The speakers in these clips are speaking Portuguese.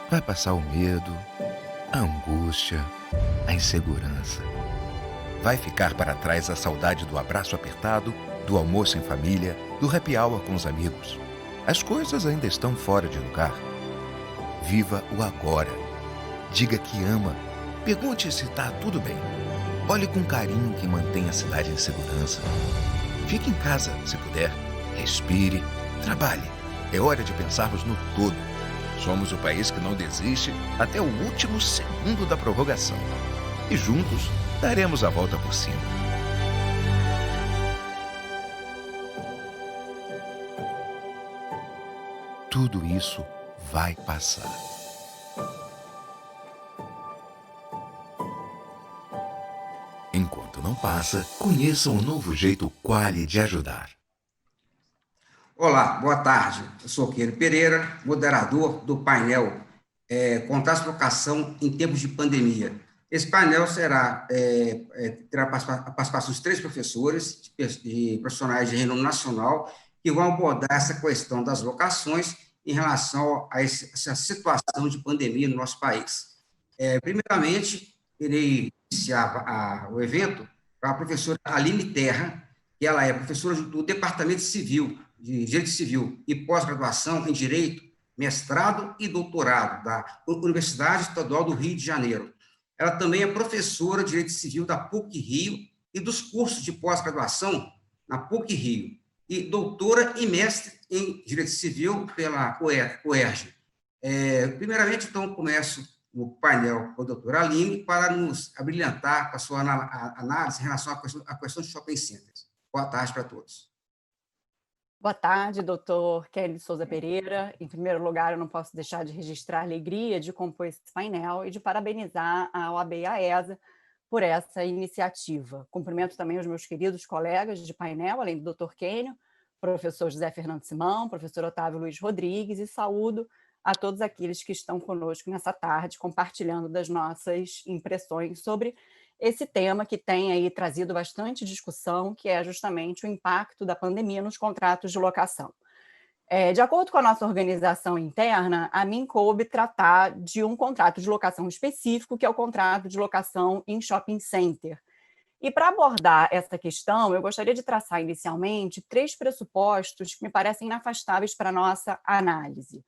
Vai passar o medo, a angústia, a insegurança. Vai ficar para trás a saudade do abraço apertado, do almoço em família, do happy hour com os amigos. As coisas ainda estão fora de lugar. Viva o agora. Diga que ama. Pergunte se está tudo bem. Olhe com carinho que mantém a cidade em segurança. Fique em casa, se puder. Respire. Trabalhe. É hora de pensarmos no todo. Somos o país que não desiste até o último segundo da prorrogação. E juntos daremos a volta por cima. Tudo isso vai passar. Enquanto não passa, conheça o novo jeito Quali de ajudar. Olá, boa tarde. Eu sou Queiro Pereira, moderador do painel Contratos de Locação em Tempos de Pandemia. Esse painel terá a participação de 3 professores, de profissionais de renome nacional, que vão abordar essa questão das locações em relação a essa situação de pandemia no nosso país. Primeiramente, irei iniciar o evento com a professora Aline Terra, que ela é professora do Departamento de Direito Civil e pós-graduação em Direito, mestrado e doutorado da Universidade Estadual do Rio de Janeiro. Ela também é professora de Direito Civil da PUC-Rio e dos cursos de pós-graduação na PUC-Rio, e doutora e mestre em Direito Civil pela UERJ. Primeiramente, então, começo o painel com a doutora Aline para nos abrilhantar com a sua análise em relação à questão de shopping centers. Boa tarde para todos. Boa tarde, doutor Kelly Souza Pereira. Em primeiro lugar, eu não posso deixar de registrar a alegria de compor esse painel e de parabenizar a OAB e a ESA por essa iniciativa. Cumprimento também os meus queridos colegas de painel, além do doutor Kênio, professor José Fernando Simão, professor Otávio Luiz Rodrigues, e saúdo a todos aqueles que estão conosco nessa tarde, compartilhando das nossas impressões sobre esse tema que tem aí trazido bastante discussão, que é justamente o impacto da pandemia nos contratos de locação. De acordo com a nossa organização interna, a mim coube tratar de um contrato de locação específico, que é o contrato de locação em shopping center. E para abordar essa questão, eu gostaria de traçar inicialmente 3 pressupostos que me parecem inafastáveis para a nossa análise.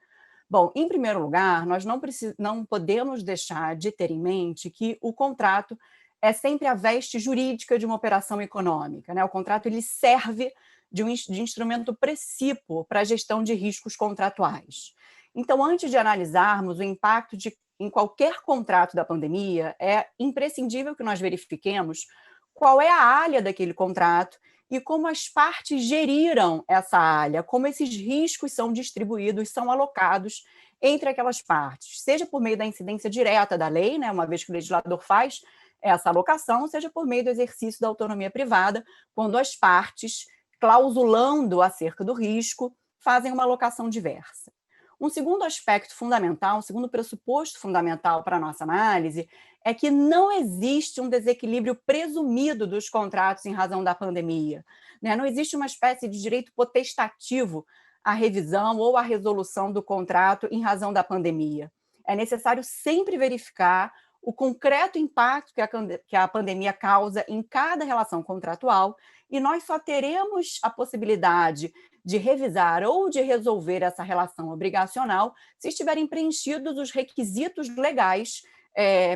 Bom, em primeiro lugar, nós não podemos deixar de ter em mente que o contrato é sempre a veste jurídica de uma operação econômica, né? O contrato ele serve de instrumento precípio para a gestão de riscos contratuais. Então, antes de analisarmos o impacto em qualquer contrato da pandemia, é imprescindível que nós verifiquemos qual é a alha daquele contrato e como as partes geriram essa alha, como esses riscos são distribuídos, são alocados entre aquelas partes, seja por meio da incidência direta da lei, né, uma vez que o legislador faz essa alocação, seja por meio do exercício da autonomia privada, quando as partes, clausulando acerca do risco, fazem uma alocação diversa. Um segundo aspecto fundamental, um segundo pressuposto fundamental para a nossa análise, é que não existe um desequilíbrio presumido dos contratos em razão da pandemia, né? Não existe uma espécie de direito potestativo à revisão ou à resolução do contrato em razão da pandemia. É necessário sempre verificar o concreto impacto que a pandemia causa em cada relação contratual, e nós só teremos a possibilidade de revisar ou de resolver essa relação obrigacional se estiverem preenchidos os requisitos legais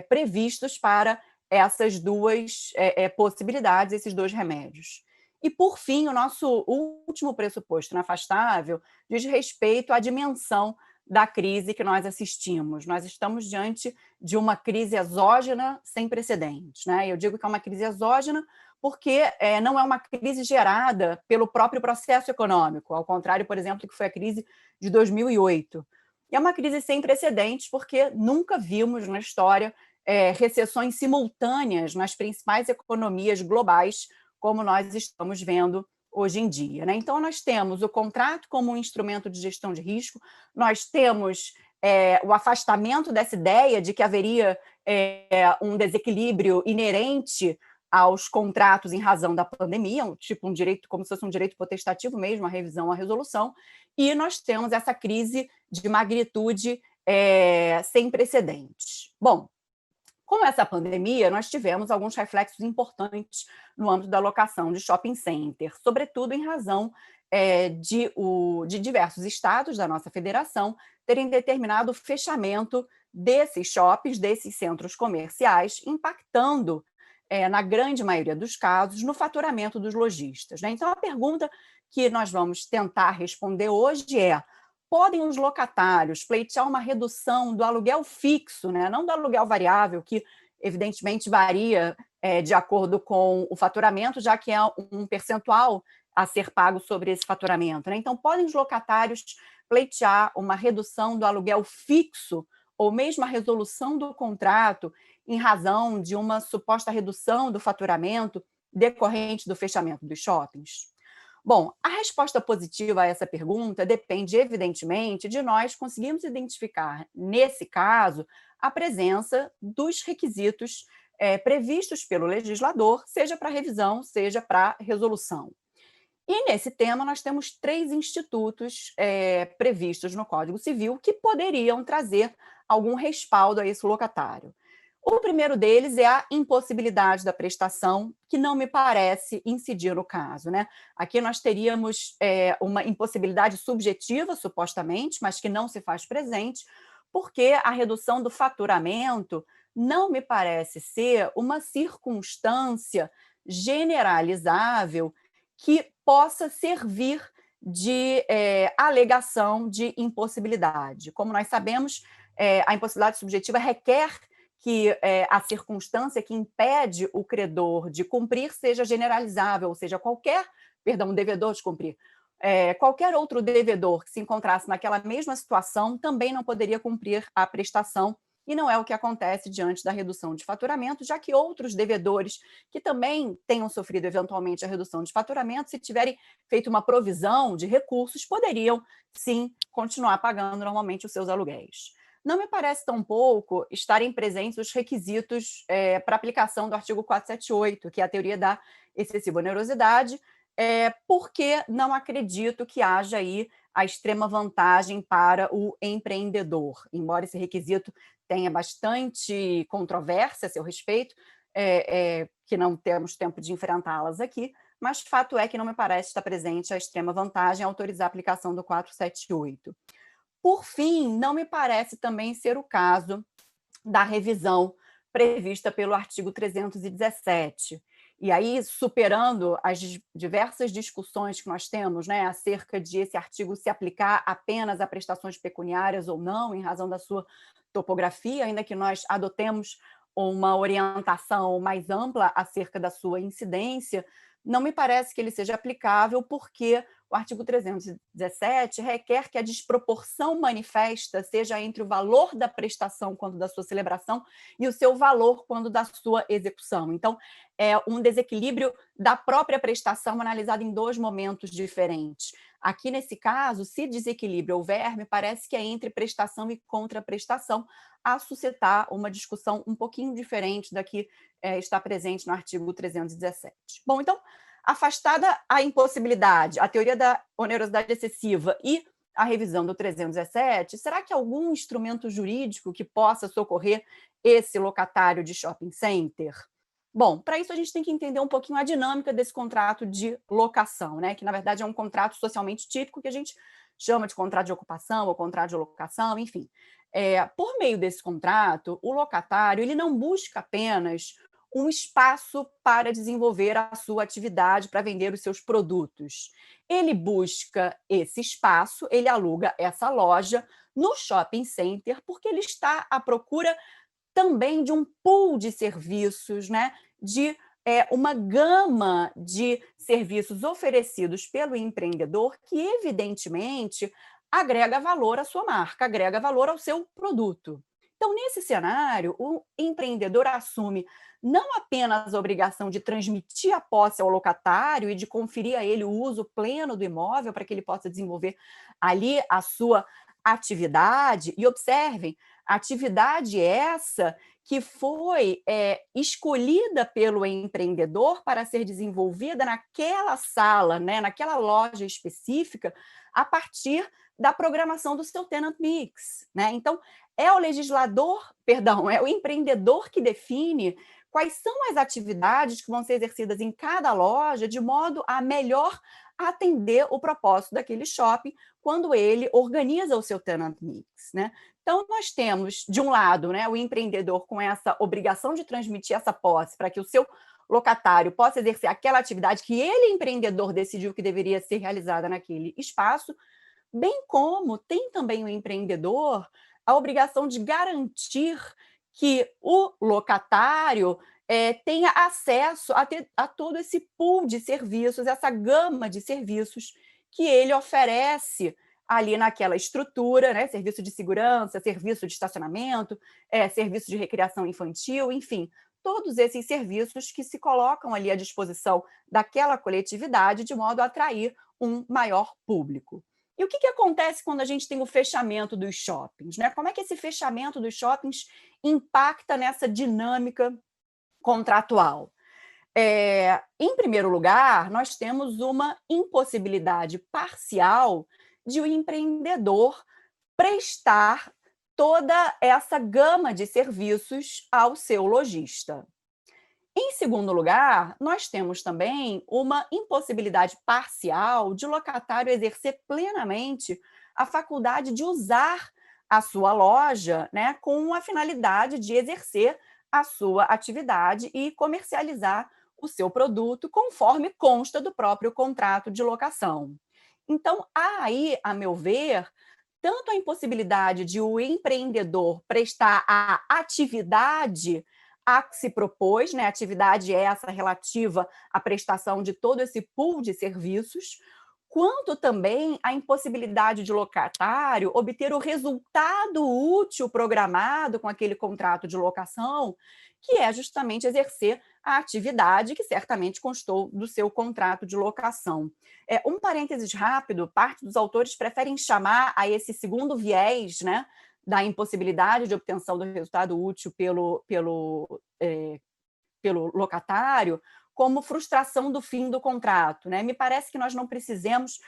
previstos para essas duas possibilidades, esses dois remédios. E, por fim, o nosso último pressuposto inafastável diz respeito à dimensão da crise que nós assistimos. Nós estamos diante de uma crise exógena sem precedentes, né? Eu digo que é uma crise exógena porque não é uma crise gerada pelo próprio processo econômico, ao contrário, por exemplo, que foi a crise de 2008. E é uma crise sem precedentes porque nunca vimos na história recessões simultâneas nas principais economias globais, como nós estamos vendo hoje em dia, né? Então, nós temos o contrato como um instrumento de gestão de risco, nós temos o afastamento dessa ideia de que haveria um desequilíbrio inerente aos contratos em razão da pandemia, um direito, como se fosse um direito potestativo mesmo, a revisão, a resolução, e nós temos essa crise de magnitude sem precedentes. Bom, com essa pandemia, nós tivemos alguns reflexos importantes no âmbito da locação de shopping center, sobretudo em razão de diversos estados da nossa federação terem determinado o fechamento desses shoppings, desses centros comerciais, impactando, na grande maioria dos casos, no faturamento dos lojistas, né? Então, a pergunta que nós vamos tentar responder hoje é: podem os locatários pleitear uma redução do aluguel fixo, né? Não do aluguel variável, que evidentemente varia de acordo com o faturamento, já que é um percentual a ser pago sobre esse faturamento, né? Então, podem os locatários pleitear uma redução do aluguel fixo ou mesmo a resolução do contrato em razão de uma suposta redução do faturamento decorrente do fechamento dos shoppings? Bom, a resposta positiva a essa pergunta depende, evidentemente, de nós conseguirmos identificar, nesse caso, a presença dos requisitos previstos pelo legislador, seja para revisão, seja para resolução. E, nesse tema, nós temos 3 institutos previstos no Código Civil que poderiam trazer algum respaldo a esse locatário. O primeiro deles é a impossibilidade da prestação, que não me parece incidir no caso, né? Aqui nós teríamos uma impossibilidade subjetiva, supostamente, mas que não se faz presente, porque a redução do faturamento não me parece ser uma circunstância generalizável que possa servir de alegação de impossibilidade. Como nós sabemos, a impossibilidade subjetiva requer que a circunstância que impede o credor de cumprir seja generalizável, ou seja, o devedor de cumprir. Qualquer outro devedor que se encontrasse naquela mesma situação também não poderia cumprir a prestação, e não é o que acontece diante da redução de faturamento, já que outros devedores que também tenham sofrido eventualmente a redução de faturamento, se tiverem feito uma provisão de recursos, poderiam, sim, continuar pagando normalmente os seus aluguéis. Não me parece tampouco estarem presentes os requisitos para aplicação do artigo 478, que é a teoria da excessiva onerosidade, porque não acredito que haja aí a extrema vantagem para o empreendedor, embora esse requisito tenha bastante controvérsia a seu respeito, que não temos tempo de enfrentá-las aqui, mas fato é que não me parece estar presente a extrema vantagem a autorizar a aplicação do 478. Por fim, não me parece também ser o caso da revisão prevista pelo artigo 317. E aí, superando as diversas discussões que nós temos, né, acerca de esse artigo se aplicar apenas a prestações pecuniárias ou não, em razão da sua topografia, ainda que nós adotemos uma orientação mais ampla acerca da sua incidência, não me parece que ele seja aplicável porque o artigo 317 requer que a desproporção manifesta seja entre o valor da prestação quando da sua celebração e o seu valor quando da sua execução. Então, é um desequilíbrio da própria prestação analisado em 2 momentos diferentes. Aqui, nesse caso, se desequilíbrio houver, me parece que é entre prestação e contraprestação, a suscitar uma discussão um pouquinho diferente da que está presente no artigo 317. Bom, então, afastada a impossibilidade, a teoria da onerosidade excessiva e a revisão do 317, será que algum instrumento jurídico que possa socorrer esse locatário de shopping center? Bom, para isso a gente tem que entender um pouquinho a dinâmica desse contrato de locação, né? Que na verdade é um contrato socialmente típico que a gente chama de contrato de ocupação ou contrato de locação, enfim. Por meio desse contrato, o locatário ele não busca apenas um espaço para desenvolver a sua atividade, para vender os seus produtos. Ele busca esse espaço, ele aluga essa loja no shopping center, porque ele está à procura também de um pool de serviços, né? De uma gama de serviços oferecidos pelo empreendedor que, evidentemente, agrega valor à sua marca, agrega valor ao seu produto. Então, nesse cenário, o empreendedor assume não apenas a obrigação de transmitir a posse ao locatário e de conferir a ele o uso pleno do imóvel para que ele possa desenvolver ali a sua atividade, e observem, atividade essa que foi escolhida pelo empreendedor para ser desenvolvida naquela sala, né, naquela loja específica, a partir da programação do seu tenant mix, né? Então, é o legislador, perdão, é o empreendedor que define quais são as atividades que vão ser exercidas em cada loja, de modo a melhor atender o propósito daquele shopping quando ele organiza o seu tenant mix, né? Então, nós temos, de um lado, né, o empreendedor com essa obrigação de transmitir essa posse para que o seu locatário possa exercer aquela atividade que ele, empreendedor, decidiu que deveria ser realizada naquele espaço, bem como tem também o empreendedor a obrigação de garantir que o locatário tenha acesso a todo esse pool de serviços, essa gama de serviços que ele oferece ali naquela estrutura, né? Serviço de segurança, serviço de estacionamento, serviço de recreação infantil, enfim, todos esses serviços que se colocam ali à disposição daquela coletividade de modo a atrair um maior público. E o que acontece quando a gente tem o fechamento dos shoppings, né? Como é que esse fechamento dos shoppings impacta nessa dinâmica contratual? Em primeiro lugar, nós temos uma impossibilidade parcial de o empreendedor prestar toda essa gama de serviços ao seu lojista. Em segundo lugar, nós temos também uma impossibilidade parcial de o locatário exercer plenamente a faculdade de usar a sua loja, né, com a finalidade de exercer a sua atividade e comercializar o seu produto conforme consta do próprio contrato de locação. Então, há aí, a meu ver, tanto a impossibilidade de o empreendedor prestar a atividade a que se propôs, né? Atividade essa relativa à prestação de todo esse pool de serviços, quanto também a impossibilidade de locatário obter o resultado útil programado com aquele contrato de locação, que é justamente exercer a atividade que certamente constou do seu contrato de locação. Um parênteses rápido, parte dos autores preferem chamar a esse segundo viés, né, da impossibilidade de obtenção do resultado útil pelo locatário, como frustração do fim do contrato, né? Me parece que nós não precisamos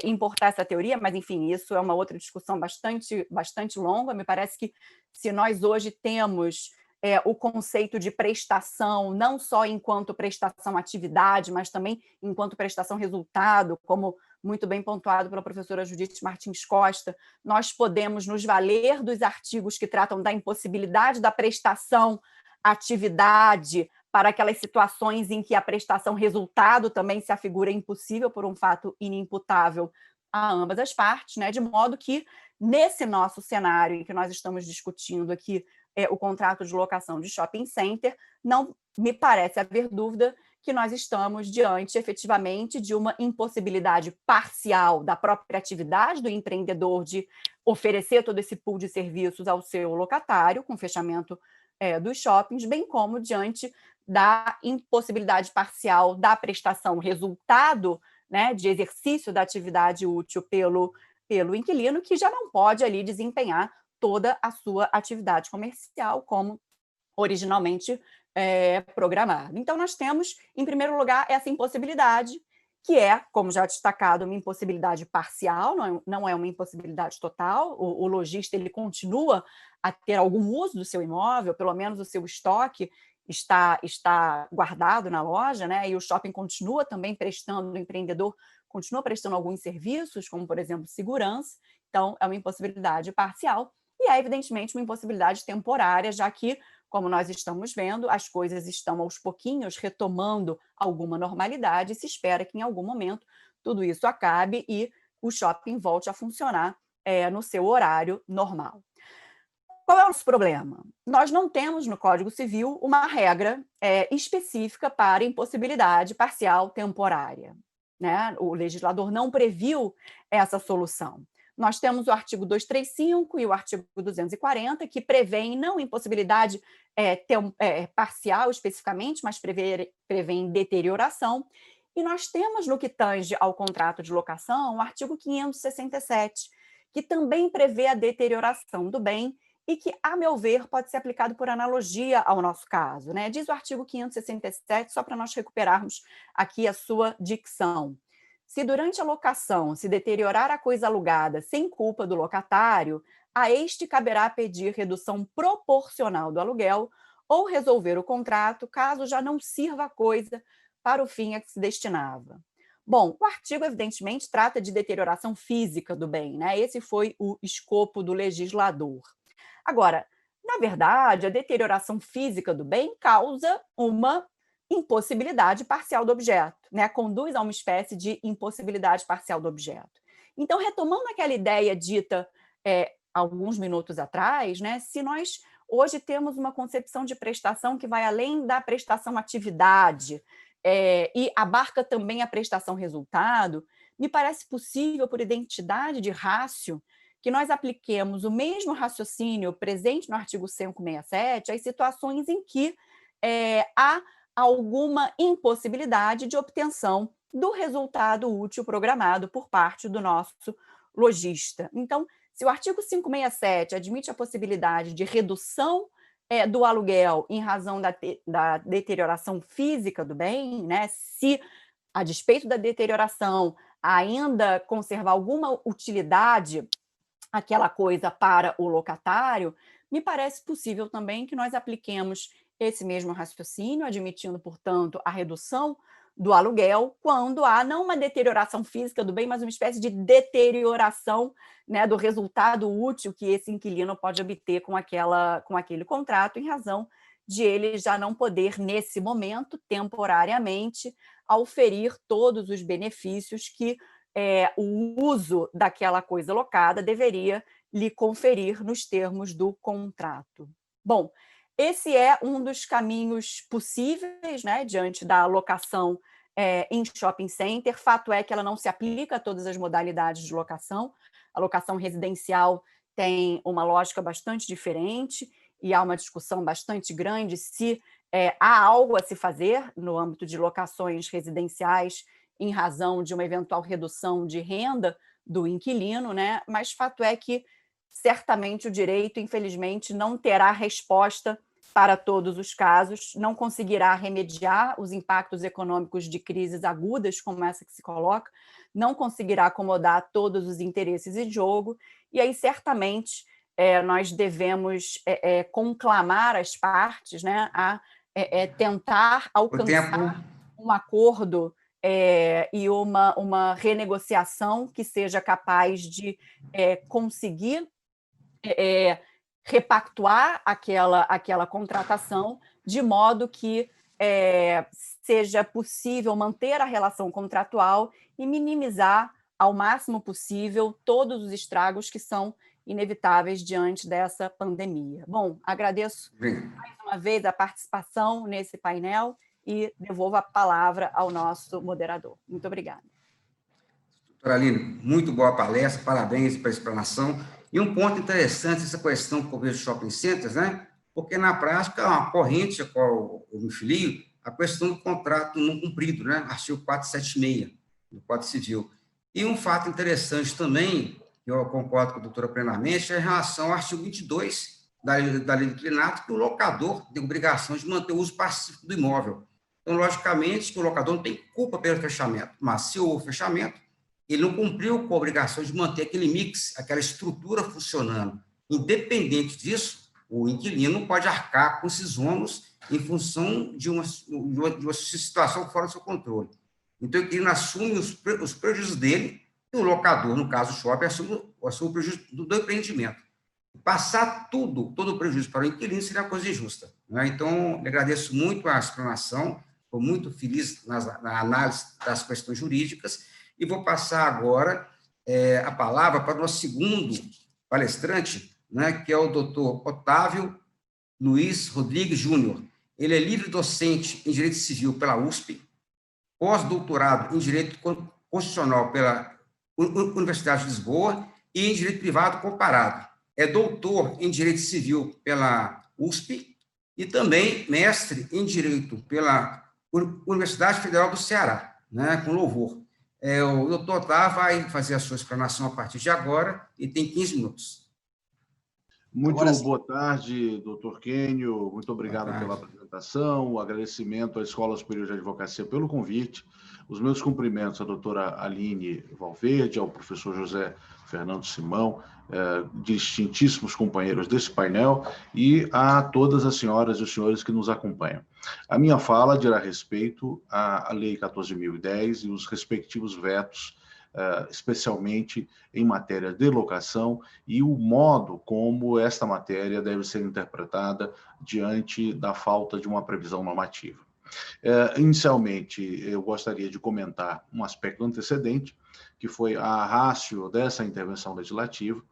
importar essa teoria, mas, enfim, isso é uma outra discussão bastante longa. Me parece que se nós hoje temos o conceito de prestação, não só enquanto prestação atividade, mas também enquanto prestação resultado, como muito bem pontuado pela professora Judite Martins Costa, nós podemos nos valer dos artigos que tratam da impossibilidade da prestação atividade para aquelas situações em que a prestação resultado também se afigura impossível por um fato inimputável a ambas as partes, né? De modo que, nesse nosso cenário em que nós estamos discutindo aqui o contrato de locação de shopping center, não me parece haver dúvida que nós estamos diante, efetivamente, de uma impossibilidade parcial da própria atividade do empreendedor de oferecer todo esse pool de serviços ao seu locatário, com fechamento dos shoppings, bem como diante da impossibilidade parcial da prestação resultado, né, de exercício da atividade útil pelo inquilino, que já não pode ali desempenhar toda a sua atividade comercial como originalmente programado. Então, nós temos, em primeiro lugar, essa impossibilidade, que é, como já destacado, uma impossibilidade parcial, não é uma impossibilidade total. O lojista ele continua a ter algum uso do seu imóvel, pelo menos o seu estoque está guardado na loja, né? E o shopping continua também prestando, o empreendedor continua prestando alguns serviços, como, por exemplo, segurança. Então, é uma impossibilidade parcial e é, evidentemente, uma impossibilidade temporária, já que, como nós estamos vendo, as coisas estão aos pouquinhos retomando alguma normalidade e se espera que, em algum momento, tudo isso acabe e o shopping volte a funcionar no seu horário normal. Qual é o nosso problema? Nós não temos no Código Civil uma regra específica para impossibilidade parcial temporária, né? O legislador não previu essa solução. Nós temos o artigo 235 e o artigo 240, que prevêem não impossibilidade parcial especificamente, mas prevêem deterioração. E nós temos, no que tange ao contrato de locação, o artigo 567, que também prevê a deterioração do bem e que, a meu ver, pode ser aplicado por analogia ao nosso caso, né? Diz o artigo 567, só para nós recuperarmos aqui a sua dicção. Se durante a locação se deteriorar a coisa alugada sem culpa do locatário, a este caberá pedir redução proporcional do aluguel ou resolver o contrato, caso já não sirva a coisa para o fim a que se destinava. Bom, o artigo, evidentemente, trata de deterioração física do bem, né? Esse foi o escopo do legislador. Agora, na verdade, a deterioração física do bem causa uma impossibilidade parcial do objeto, né? Conduz a uma espécie de impossibilidade parcial do objeto. Então, retomando aquela ideia dita alguns minutos atrás, né? Se nós hoje temos uma concepção de prestação que vai além da prestação atividade e abarca também a prestação resultado, me parece possível, por identidade de rácio, que nós apliquemos o mesmo raciocínio presente no artigo 567 às situações em que há alguma impossibilidade de obtenção do resultado útil programado por parte do nosso lojista. Então, se o artigo 567 admite a possibilidade de redução do aluguel em razão da deterioração física do bem, né, se, a despeito da deterioração, ainda conservar alguma utilidade aquela coisa para o locatário, me parece possível também que nós apliquemos esse mesmo raciocínio, admitindo, portanto, a redução do aluguel, quando há não uma deterioração física do bem, mas uma espécie de deterioração, né, do resultado útil que esse inquilino pode obter com aquele contrato, em razão de ele já não poder, nesse momento, temporariamente, auferir todos os benefícios que o uso daquela coisa locada deveria lhe conferir nos termos do contrato. Bom, esse é um dos caminhos possíveis, né, diante da locação em shopping center. Fato é que ela não se aplica a todas as modalidades de locação. A locação residencial tem uma lógica bastante diferente e há uma discussão bastante grande se há algo a se fazer no âmbito de locações residenciais em razão de uma eventual redução de renda do inquilino, né? Mas fato é que certamente o direito, infelizmente, não terá resposta para todos os casos, não conseguirá remediar os impactos econômicos de crises agudas como essa que se coloca, não conseguirá acomodar todos os interesses em jogo, e aí certamente nós devemos conclamar as partes, né, a tentar alcançar um acordo e uma renegociação que seja capaz de conseguir repactuar aquela contratação, de modo que seja possível manter a relação contratual e minimizar ao máximo possível todos os estragos que são inevitáveis diante dessa pandemia. Bom, agradeço mais uma vez a participação nesse painel e devolvo a palavra ao nosso moderador. Muito obrigada. Doutora Aline, muito boa palestra, parabéns pela explanação. E um ponto interessante, essa questão que eu vejo shopping centers, né? Porque na prática é uma corrente a qual eu me filio, a questão do contrato não cumprido, né? Artigo 476 do Código Civil. E um fato interessante também, eu concordo com a doutora plenamente, é em relação ao artigo 22 da Lei do Inquilinato, que o locador tem obrigação de manter o uso pacífico do imóvel. Então, logicamente, que o locador não tem culpa pelo fechamento, mas se houve fechamento, ele não cumpriu com a obrigação de manter aquele mix, aquela estrutura funcionando. Independente disso, o inquilino pode arcar com esses ônus em função de uma situação fora do seu controle. Então, o inquilino assume os prejuízos dele e o locador, no caso o shopping, assume o prejuízo do empreendimento. Passar todo o prejuízo para o inquilino seria uma coisa injusta. Né? Então, eu agradeço muito a explanação, estou muito feliz na análise das questões jurídicas, e vou passar agora a palavra para o nosso segundo palestrante, né, que é o doutor Otávio Luiz Rodrigues Júnior. Ele é livre docente em Direito Civil pela USP, pós-doutorado em Direito Constitucional pela Universidade de Lisboa e em Direito Privado Comparado. É doutor em Direito Civil pela USP e também mestre em Direito pela Universidade Federal do Ceará, né, com louvor. O doutor Otávio vai fazer a sua explanação a partir de agora e tem 15 minutos. Muito boa tarde, doutor Quênio. Muito obrigado pela apresentação. O agradecimento à Escola Superior de Advocacia pelo convite. Os meus cumprimentos à doutora Aline Valverde, ao professor José Fernando Simão, distintíssimos companheiros desse painel, e a todas as senhoras e os senhores que nos acompanham. A minha fala dirá respeito à Lei 14.010 e os respectivos vetos, especialmente em matéria de locação e o modo como esta matéria deve ser interpretada diante da falta de uma previsão normativa. Inicialmente, eu gostaria de comentar um aspecto antecedente, que foi a ratio dessa intervenção legislativa.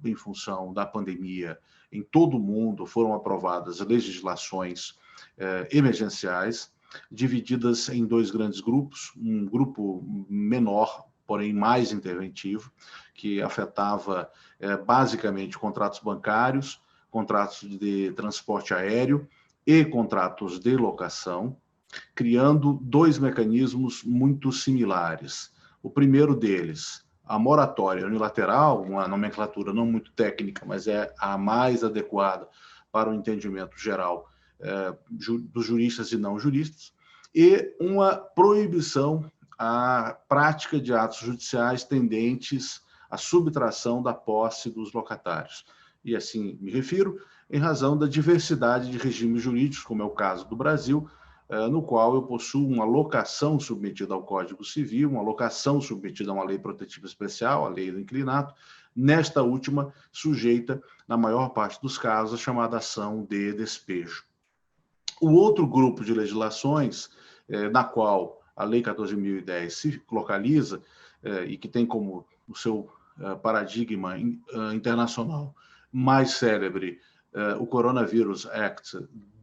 Em função da pandemia, em todo o mundo foram aprovadas legislações emergenciais, divididas em dois grandes grupos, um grupo menor, porém mais interventivo, que afetava basicamente contratos bancários, contratos de transporte aéreo e contratos de locação, criando dois mecanismos muito similares. O primeiro deles, a moratória unilateral, uma nomenclatura não muito técnica, mas é a mais adequada para o entendimento geral dos juristas e não juristas, e uma proibição à prática de atos judiciais tendentes à subtração da posse dos locatários. E assim me refiro em razão da diversidade de regimes jurídicos, como é o caso do Brasil, no qual eu possuo uma locação submetida ao Código Civil, uma locação submetida a uma lei protetiva especial, a lei do inquilinato, nesta última sujeita, na maior parte dos casos, a chamada ação de despejo. O outro grupo de legislações, na qual a Lei 14.010 se localiza, e que tem como o seu paradigma internacional mais célebre o Coronavirus Act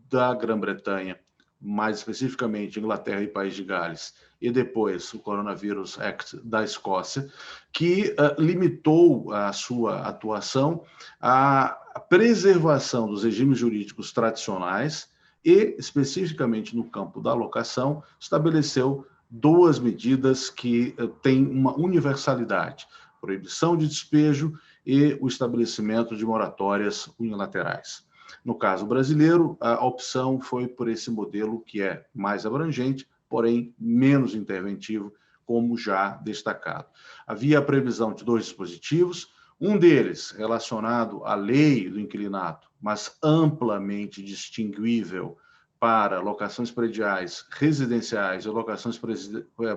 da Grã-Bretanha, mais especificamente Inglaterra e País de Gales, e depois o Coronavirus Act da Escócia, que limitou a sua atuação à preservação dos regimes jurídicos tradicionais e, especificamente no campo da locação, estabeleceu duas medidas que têm uma universalidade: proibição de despejo e o estabelecimento de moratórias unilaterais. No caso brasileiro, a opção foi por esse modelo que é mais abrangente, porém menos interventivo, como já destacado. Havia a previsão de dois dispositivos, um deles relacionado à lei do inquilinato, mas amplamente distinguível para locações prediais residenciais e locações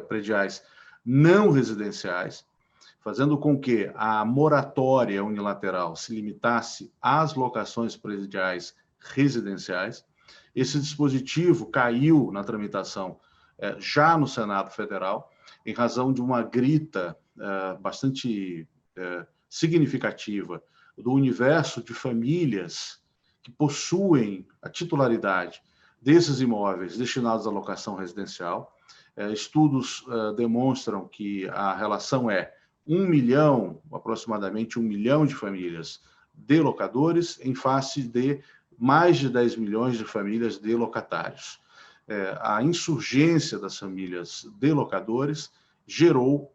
prediais não residenciais, fazendo com que a moratória unilateral se limitasse às locações prediais residenciais. Esse dispositivo caiu na tramitação já no Senado Federal, em razão de uma grita bastante significativa do universo de famílias que possuem a titularidade desses imóveis destinados à locação residencial. Estudos demonstram que a relação é 1 milhão, aproximadamente 1 milhão de famílias de locadores em face de mais de 10 milhões de famílias de locatários. A insurgência das famílias de locadores gerou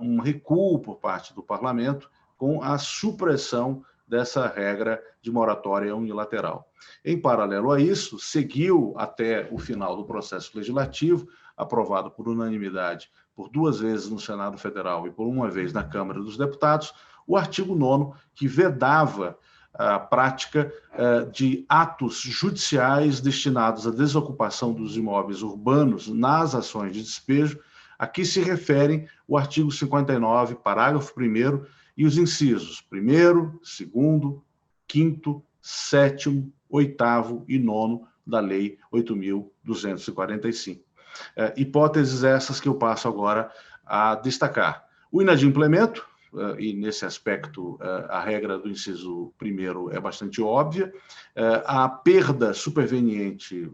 um recuo por parte do parlamento com a supressão dessa regra de moratória unilateral. Em paralelo a isso, seguiu até o final do processo legislativo, aprovado por unanimidade por 2 vezes no Senado Federal e por 1 vez na Câmara dos Deputados, o artigo 9º, que vedava a prática de atos judiciais destinados à desocupação dos imóveis urbanos nas ações de despejo. Aqui se referem o artigo 59, parágrafo 1º, e os incisos 1º, 2º, 5º, 7º, 8º e 9º da Lei 8.245. Hipóteses essas que eu passo agora a destacar. O inadimplemento, e nesse aspecto a regra do inciso 1º é bastante óbvia, a perda superveniente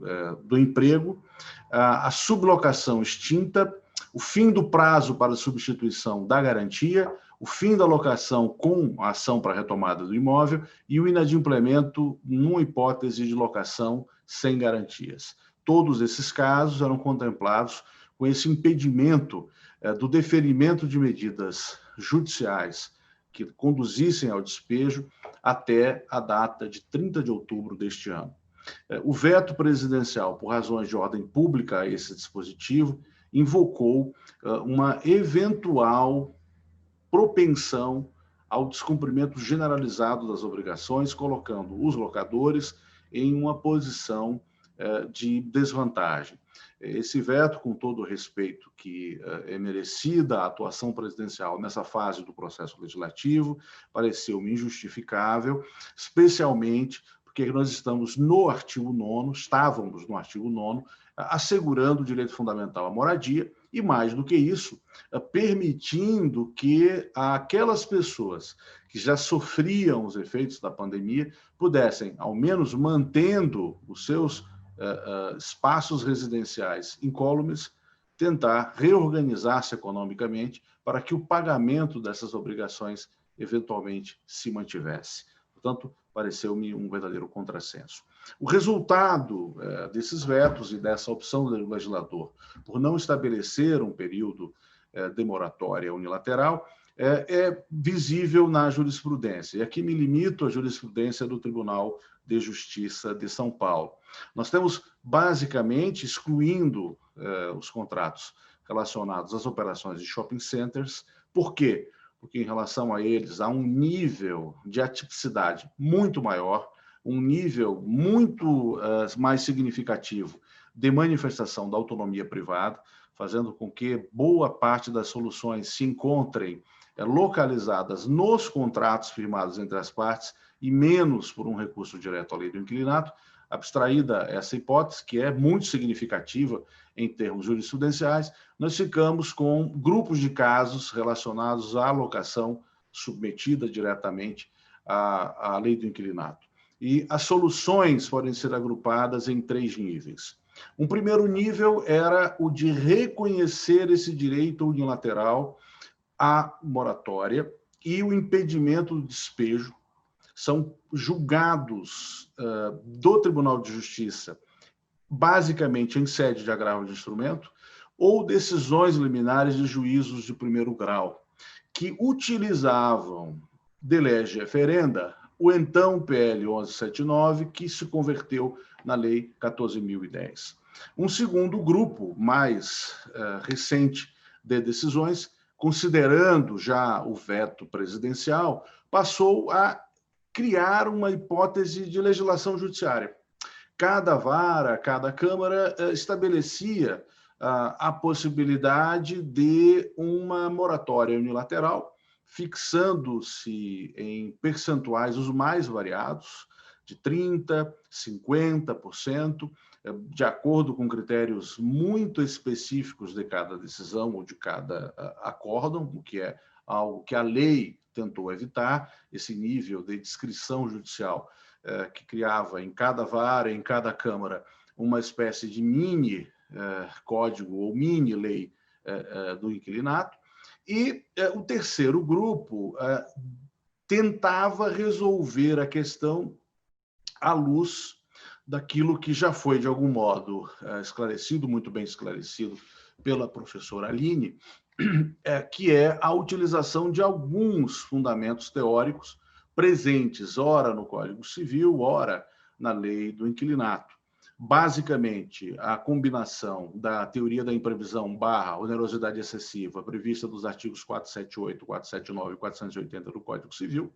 do emprego, a sublocação extinta, o fim do prazo para substituição da garantia, o fim da locação com a ação para retomada do imóvel e o inadimplemento numa hipótese de locação sem garantias. Todos esses casos eram contemplados com esse impedimento do deferimento de medidas judiciais que conduzissem ao despejo até a data de 30 de outubro deste ano. O veto presidencial, por razões de ordem pública a esse dispositivo, invocou uma eventual propensão ao descumprimento generalizado das obrigações, colocando os locadores em uma posição de desvantagem. Esse veto, com todo o respeito que é merecida a atuação presidencial nessa fase do processo legislativo, pareceu-me injustificável, especialmente porque nós estávamos no artigo 9º, assegurando o direito fundamental à moradia e, mais do que isso, permitindo que aquelas pessoas que já sofriam os efeitos da pandemia pudessem, ao menos mantendo os seus espaços residenciais incólumes, tentar reorganizar-se economicamente para que o pagamento dessas obrigações eventualmente se mantivesse. Portanto, pareceu-me um verdadeiro contrassenso. O resultado desses vetos e dessa opção do legislador por não estabelecer um período de moratória unilateral é visível na jurisprudência. E aqui me limito à jurisprudência do Tribunal de Justiça de São Paulo. Nós temos, basicamente, excluindo os contratos relacionados às operações de shopping centers. Por quê? Porque, em relação a eles, há um nível de atipicidade muito maior, um nível muito mais significativo de manifestação da autonomia privada, fazendo com que boa parte das soluções se encontrem localizadas nos contratos firmados entre as partes e menos por um recurso direto à lei do inquilinato. Abstraída essa hipótese, que é muito significativa em termos jurisprudenciais, nós ficamos com grupos de casos relacionados à locação submetida diretamente à lei do inquilinato. E as soluções podem ser agrupadas em 3 níveis. Um primeiro nível era o de reconhecer esse direito unilateral à moratória e o impedimento do despejo. São julgados do Tribunal de Justiça, basicamente em sede de agravo de instrumento, ou decisões liminares de juízos de primeiro grau, que utilizavam de lege ferenda o então PL 1179, que se converteu na Lei 14.010. Um segundo grupo, mais recente de decisões, considerando já o veto presidencial, passou a criar uma hipótese de legislação judiciária. Cada vara, cada Câmara estabelecia a possibilidade de uma moratória unilateral, fixando-se em percentuais os mais variados, de 30%, 50%, de acordo com critérios muito específicos de cada decisão ou de cada acórdão, o que é algo que a lei tentou evitar, esse nível de discrição judicial que criava em cada vara, em cada Câmara, uma espécie de mini código ou mini lei do inquilinato. E o terceiro grupo tentava resolver a questão à luz daquilo que já foi, de algum modo, esclarecido, muito bem esclarecido pela professora Aline, que é a utilização de alguns fundamentos teóricos presentes, ora no Código Civil, ora na lei do inquilinato. Basicamente, a combinação da teoria da imprevisão / onerosidade excessiva prevista dos artigos 478, 479 e 480 do Código Civil,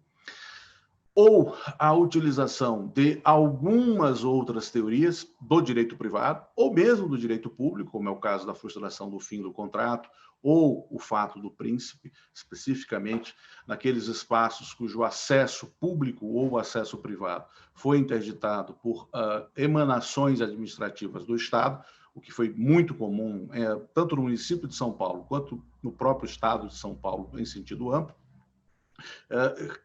ou a utilização de algumas outras teorias do direito privado, ou mesmo do direito público, como é o caso da frustração do fim do contrato, ou o fato do príncipe, especificamente naqueles espaços cujo acesso público ou acesso privado foi interditado por emanações administrativas do Estado, o que foi muito comum tanto no município de São Paulo quanto no próprio Estado de São Paulo, em sentido amplo,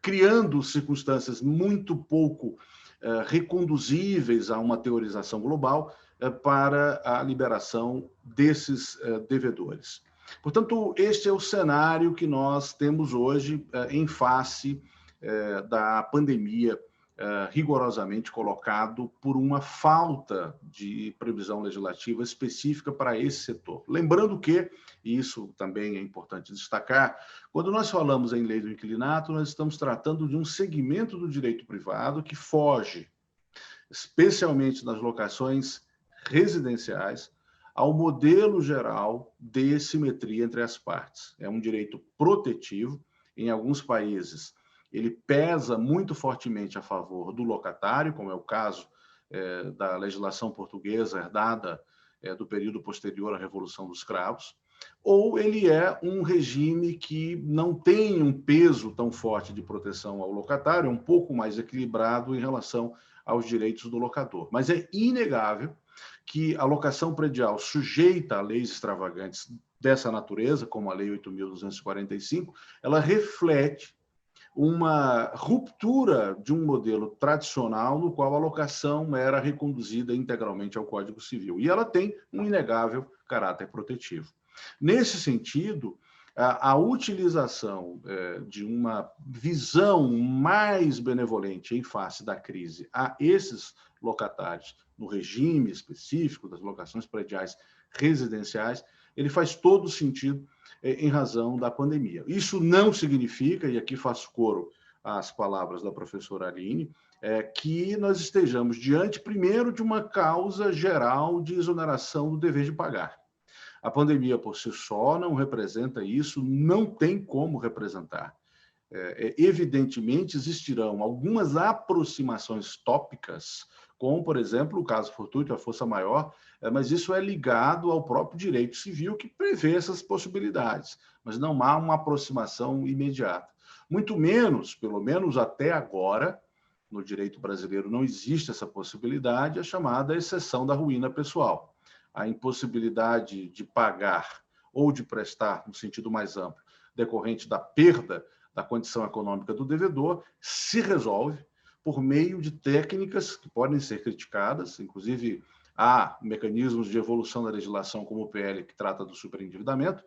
criando circunstâncias muito pouco reconduzíveis a uma teorização global para a liberação desses devedores. Portanto, este é o cenário que nós temos hoje em face da pandemia, rigorosamente colocado por uma falta de previsão legislativa específica para esse setor. Lembrando que, e isso também é importante destacar, quando nós falamos em lei do inquilinato, nós estamos tratando de um segmento do direito privado que foge, especialmente nas locações residenciais, ao modelo geral de simetria entre as partes. É um direito protetivo, em alguns países ele pesa muito fortemente a favor do locatário, como é o caso da legislação portuguesa herdada do período posterior à Revolução dos Cravos, ou ele é um regime que não tem um peso tão forte de proteção ao locatário, é um pouco mais equilibrado em relação aos direitos do locador. Mas é inegável que a locação predial sujeita a leis extravagantes dessa natureza, como a Lei 8.245, ela reflete uma ruptura de um modelo tradicional no qual a locação era reconduzida integralmente ao Código Civil. E ela tem um inegável caráter protetivo. Nesse sentido, a utilização de uma visão mais benevolente em face da crise a esses locatários, no regime específico das locações prediais residenciais, ele faz todo sentido em razão da pandemia. Isso não significa, e aqui faço coro às palavras da professora Aline, que nós estejamos diante, primeiro, de uma causa geral de exoneração do dever de pagar. A pandemia, por si só, não representa isso, não tem como representar. Evidentemente, existirão algumas aproximações tópicas, como, por exemplo, o caso fortuito, a força maior, mas isso é ligado ao próprio direito civil, que prevê essas possibilidades, mas não há uma aproximação imediata. Muito menos, pelo menos até agora, no direito brasileiro não existe essa possibilidade, a chamada exceção da ruína pessoal. A impossibilidade de pagar ou de prestar, no sentido mais amplo, decorrente da perda da condição econômica do devedor, se resolve por meio de técnicas que podem ser criticadas, inclusive há mecanismos de evolução da legislação, como o PL, que trata do superendividamento,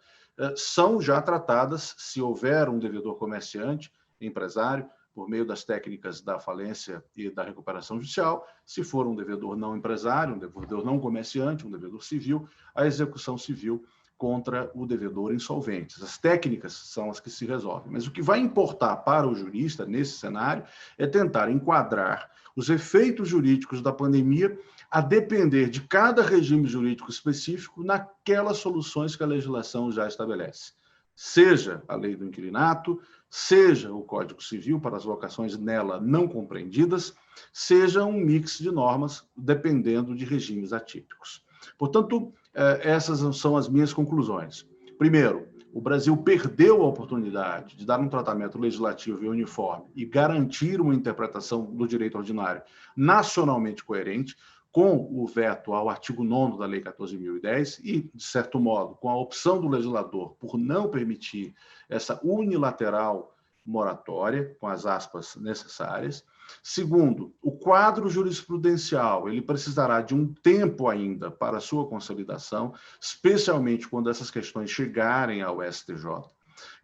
são já tratadas, se houver um devedor comerciante, empresário, por meio das técnicas da falência e da recuperação judicial, se for um devedor não empresário, um devedor não comerciante, um devedor civil, a execução civil contra o devedor insolvente. As técnicas são as que se resolvem. Mas o que vai importar para o jurista, nesse cenário, é tentar enquadrar os efeitos jurídicos da pandemia a depender de cada regime jurídico específico naquelas soluções que a legislação já estabelece. Seja a lei do inquilinato, seja o Código Civil para as locações nela não compreendidas, seja um mix de normas dependendo de regimes atípicos. Portanto, essas são as minhas conclusões. Primeiro, o Brasil perdeu a oportunidade de dar um tratamento legislativo e uniforme e garantir uma interpretação do direito ordinário nacionalmente coerente, com o veto ao artigo 9º da Lei 14.010 e, de certo modo, com a opção do legislador por não permitir essa unilateral moratória, com as aspas necessárias. Segundo, o quadro jurisprudencial, ele precisará de um tempo ainda para sua consolidação, especialmente quando essas questões chegarem ao STJ.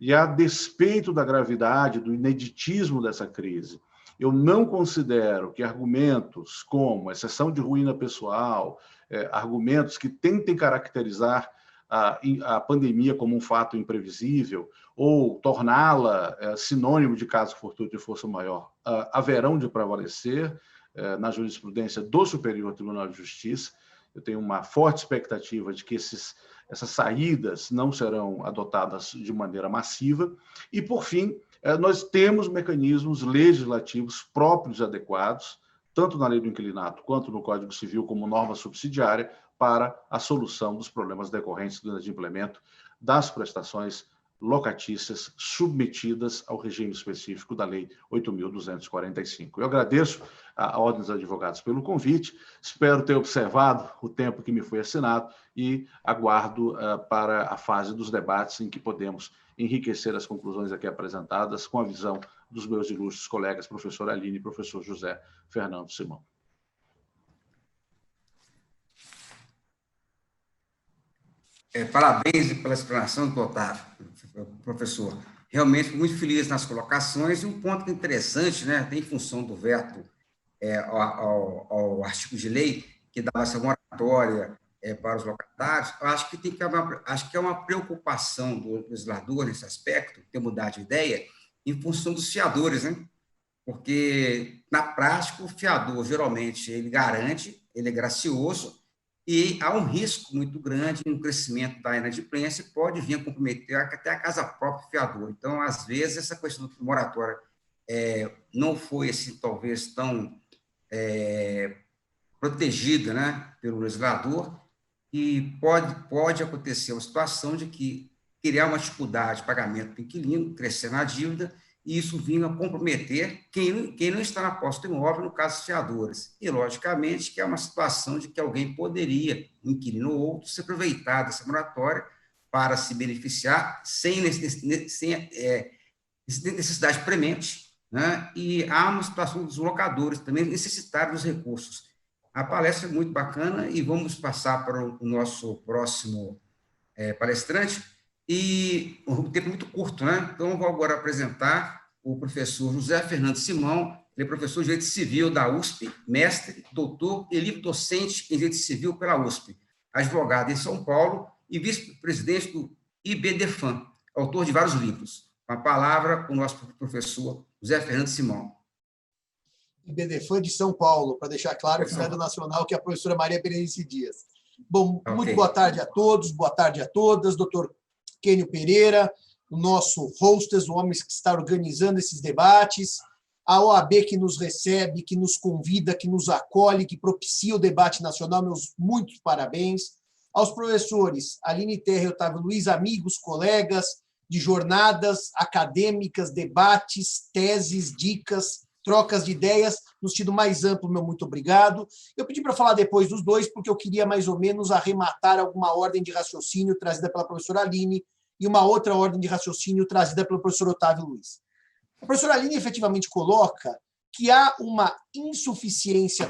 E a despeito da gravidade, do ineditismo dessa crise, eu não considero que argumentos como exceção de ruína pessoal, argumentos que tentem caracterizar a pandemia como um fato imprevisível ou torná-la sinônimo de caso fortuito de força maior, haverão de prevalecer na jurisprudência do Superior Tribunal de Justiça. Eu tenho uma forte expectativa de que essas saídas não serão adotadas de maneira massiva. E, por fim, nós temos mecanismos legislativos próprios e adequados, tanto na lei do inquilinato quanto no Código Civil, como norma subsidiária, para a solução dos problemas decorrentes do inadimplemento das prestações locatícias submetidas ao regime específico da Lei 8.245. Eu agradeço à Ordem dos Advogados pelo convite, espero ter observado o tempo que me foi assinado e aguardo para a fase dos debates em que podemos enriquecer as conclusões aqui apresentadas com a visão dos meus ilustres colegas, professor Aline e professor José Fernando Simão. Parabéns pela explanação do Otávio, professor. Realmente muito feliz nas colocações, e um ponto interessante, né, em função do veto ao artigo de lei que dá essa moratória para os locatários, eu acho que é uma preocupação do legislador nesse aspecto, ter mudar de ideia, em função dos fiadores, né? Porque, na prática, o fiador, geralmente, ele garante, ele é gracioso, e há um risco muito grande no crescimento da inadimplência, pode vir a comprometer até a casa própria do fiador. Então, às vezes, essa questão do moratória não foi, assim, talvez, tão protegida, né, pelo legislador, e pode acontecer uma situação de que criar uma dificuldade de pagamento do inquilino, crescer na dívida, e isso vindo a comprometer quem não está na posse do imóvel, no caso dos fiadores. E, logicamente, que é uma situação de que alguém poderia, um inquilino ou outro, se aproveitar dessa moratória para se beneficiar sem necessidade premente, né? E há uma situação dos locadores também necessitarem dos recursos. A palestra é muito bacana e vamos passar para o nosso próximo palestrante. E o tempo é muito curto, né? Então, eu vou agora apresentar o professor José Fernando Simão. Ele é professor de Direito Civil da USP, mestre, doutor e livre-docente em Direito Civil pela USP, advogado em São Paulo e vice-presidente do IBDFAM, autor de vários livros. Com a palavra, o nosso professor José Fernando Simão. IBDFAM de São Paulo, para deixar claro, que não é do Nacional, que é a professora Maria Berenice Dias. Bom, okay. Muito boa tarde a todos, boa tarde a todas, doutor Kênio Pereira, o nosso hostess, o homem que está organizando esses debates, a OAB que nos recebe, que nos convida, que nos acolhe, que propicia o debate nacional, meus muitos parabéns. Aos professores Aline Terra e Otávio Luiz, amigos, colegas de jornadas acadêmicas, debates, teses, dicas, trocas de ideias, no sentido mais amplo, meu muito obrigado. Eu pedi para falar depois dos dois, porque eu queria mais ou menos arrematar alguma ordem de raciocínio trazida pela professora Aline e uma outra ordem de raciocínio trazida pelo professor Otávio Luiz. A professora Aline efetivamente coloca que há uma insuficiência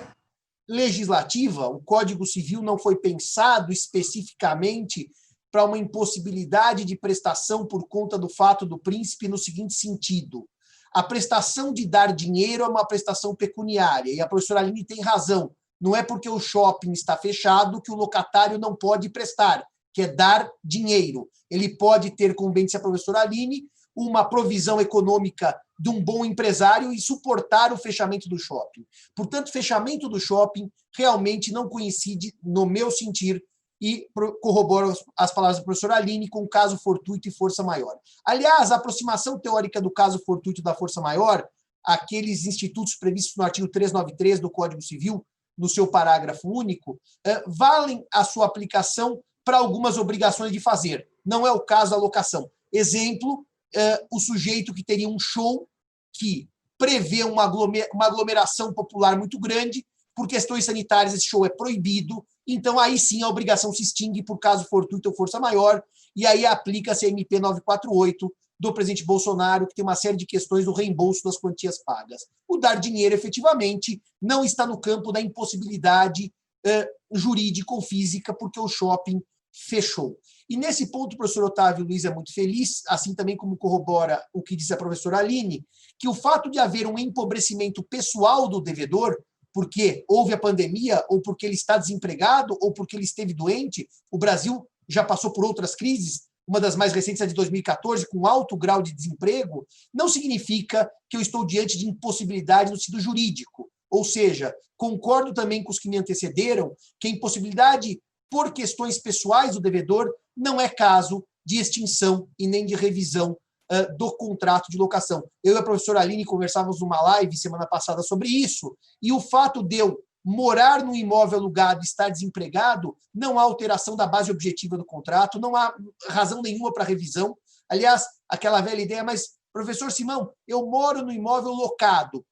legislativa, o Código Civil não foi pensado especificamente para uma impossibilidade de prestação por conta do fato do príncipe no seguinte sentido: a prestação de dar dinheiro é uma prestação pecuniária, e a professora Aline tem razão. Não é porque o shopping está fechado que o locatário não pode prestar, que é dar dinheiro. Ele pode ter, como bem disse a professora Aline, uma provisão econômica de um bom empresário e suportar o fechamento do shopping. Portanto, o fechamento do shopping realmente não coincide, no meu sentir, e corroboro as palavras da professora Aline com caso fortuito e força maior. Aliás, a aproximação teórica do caso fortuito e da força maior, aqueles institutos previstos no artigo 393 do Código Civil, no seu parágrafo único, valem a sua aplicação para algumas obrigações de fazer. Não é o caso da locação. Exemplo, o sujeito que teria um show que prevê uma aglomeração popular muito grande, por questões sanitárias esse show é proibido, então aí sim a obrigação se extingue por caso fortuito ou força maior, e aí aplica-se a MP 948 do presidente Bolsonaro, que tem uma série de questões do reembolso das quantias pagas. O dar dinheiro, efetivamente, não está no campo da impossibilidade jurídica ou física, porque o shopping fechou. E nesse ponto o professor Otávio Luiz é muito feliz, assim também como corrobora o que disse a professora Aline, que o fato de haver um empobrecimento pessoal do devedor, porque houve a pandemia, ou porque ele está desempregado, ou porque ele esteve doente, o Brasil já passou por outras crises, uma das mais recentes é de 2014, com alto grau de desemprego, não significa que eu estou diante de impossibilidade no sentido jurídico. Ou seja, concordo também com os que me antecederam que a impossibilidade por questões pessoais do devedor não é caso de extinção e nem de revisão do contrato de locação. Eu e a professora Aline conversávamos numa live semana passada sobre isso, e o fato de eu morar no imóvel alugado e estar desempregado, não há alteração da base objetiva do contrato, não há razão nenhuma para revisão. Aliás, aquela velha ideia, mas, professor Simão, eu moro no imóvel locado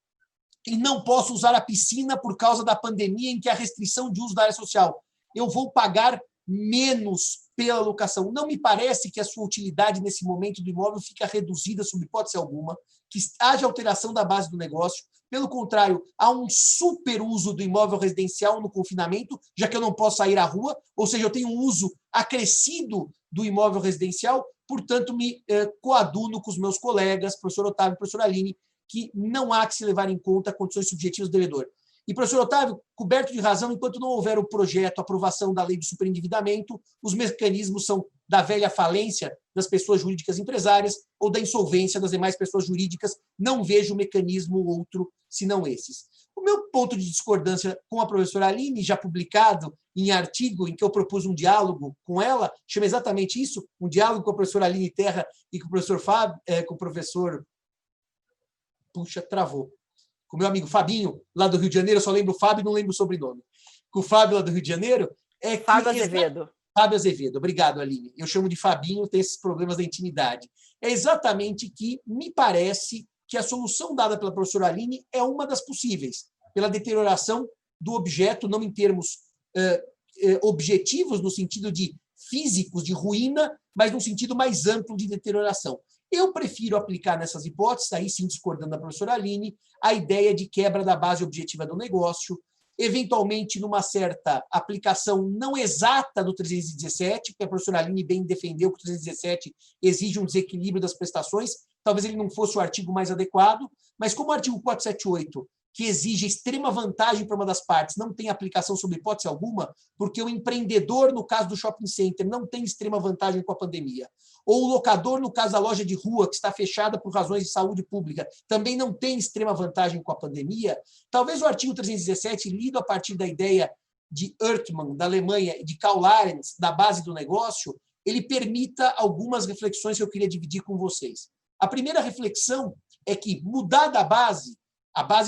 e não posso usar a piscina por causa da pandemia em que há restrição de uso da área social. Eu vou pagar menos pela locação. Não me parece que a sua utilidade nesse momento do imóvel fica reduzida sob hipótese alguma, que haja alteração da base do negócio. Pelo contrário, há um superuso do imóvel residencial no confinamento, já que eu não posso sair à rua, ou seja, eu tenho um uso acrescido do imóvel residencial, portanto, me coaduno com os meus colegas, professor Otávio e professor Aline, que não há que se levar em conta condições subjetivas do devedor. E, professor Otávio, coberto de razão, enquanto não houver o projeto, a aprovação da lei do superendividamento, os mecanismos são da velha falência das pessoas jurídicas empresárias ou da insolvência das demais pessoas jurídicas. Não vejo mecanismo outro senão esses. O meu ponto de discordância com a professora Aline, já publicado em artigo em que eu propus um diálogo com ela, chama exatamente isso, um diálogo com a professora Aline Terra e com o professor Fábio, com o professor... Puxa, travou. Com o meu amigo Fabinho, lá do Rio de Janeiro, eu só lembro o Fábio e não lembro o sobrenome. Com o Fábio, lá do Rio de Janeiro, é que... Fábio Azevedo. Fábio Azevedo, obrigado, Aline. Eu chamo de Fabinho, tem esses problemas da intimidade. É exatamente que me parece que a solução dada pela professora Aline é uma das possíveis, pela deterioração do objeto, não em termos objetivos, no sentido de físicos, de ruína, mas no sentido mais amplo de deterioração. Eu prefiro aplicar nessas hipóteses, aí sim discordando da professora Aline, a ideia de quebra da base objetiva do negócio, eventualmente numa certa aplicação não exata do 317, porque a professora Aline bem defendeu que o 317 exige um desequilíbrio das prestações, talvez ele não fosse o artigo mais adequado, mas como o artigo 478, que exige extrema vantagem para uma das partes, não tem aplicação sob hipótese alguma, porque o empreendedor, no caso do shopping center, não tem extrema vantagem com a pandemia. Ou o locador, no caso da loja de rua, que está fechada por razões de saúde pública, também não tem extrema vantagem com a pandemia. Talvez o artigo 317, lido a partir da ideia de Ertmann, da Alemanha, e de Karl Arens, da base do negócio, ele permita algumas reflexões que eu queria dividir com vocês. A primeira reflexão é que, mudada a base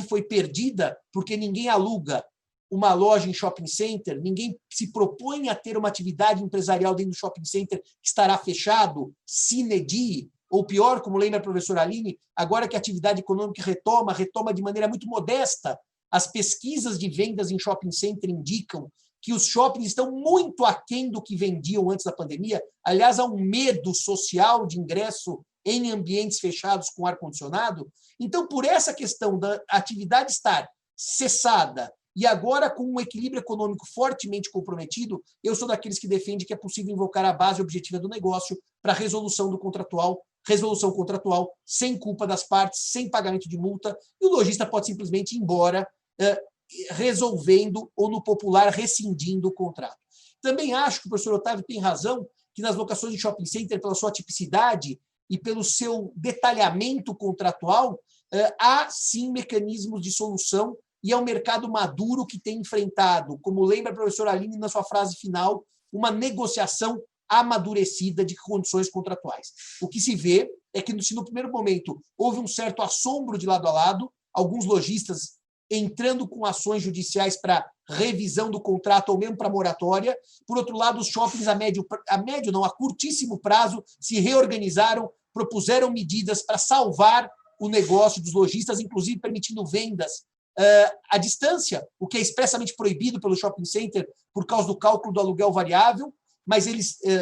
foi perdida porque ninguém aluga uma loja em shopping center, ninguém se propõe a ter uma atividade empresarial dentro do shopping center que estará fechado, sine die, ou pior, como lembra a professora Aline, agora que a atividade econômica retoma de maneira muito modesta. As pesquisas de vendas em shopping center indicam que os shoppings estão muito aquém do que vendiam antes da pandemia. Aliás, há um medo social de ingresso em ambientes fechados com ar-condicionado. Então, por essa questão da atividade estar cessada e agora com um equilíbrio econômico fortemente comprometido, eu sou daqueles que defende que é possível invocar a base objetiva do negócio para resolução contratual sem culpa das partes, sem pagamento de multa, e o lojista pode simplesmente ir embora resolvendo ou, no popular, rescindindo o contrato. Também acho que o professor Otávio tem razão que nas locações de shopping center, pela sua tipicidade e pelo seu detalhamento contratual, há sim mecanismos de solução e é um mercado maduro que tem enfrentado, como lembra a professora Aline na sua frase final, uma negociação amadurecida de condições contratuais. O que se vê é que, se no primeiro momento houve um certo assombro de lado a lado, alguns lojistas entrando com ações judiciais para revisão do contrato ou mesmo para moratória, por outro lado, os shoppings a curtíssimo prazo se reorganizaram, propuseram medidas para salvar o negócio dos lojistas, inclusive permitindo vendas à distância, o que é expressamente proibido pelo shopping center por causa do cálculo do aluguel variável, mas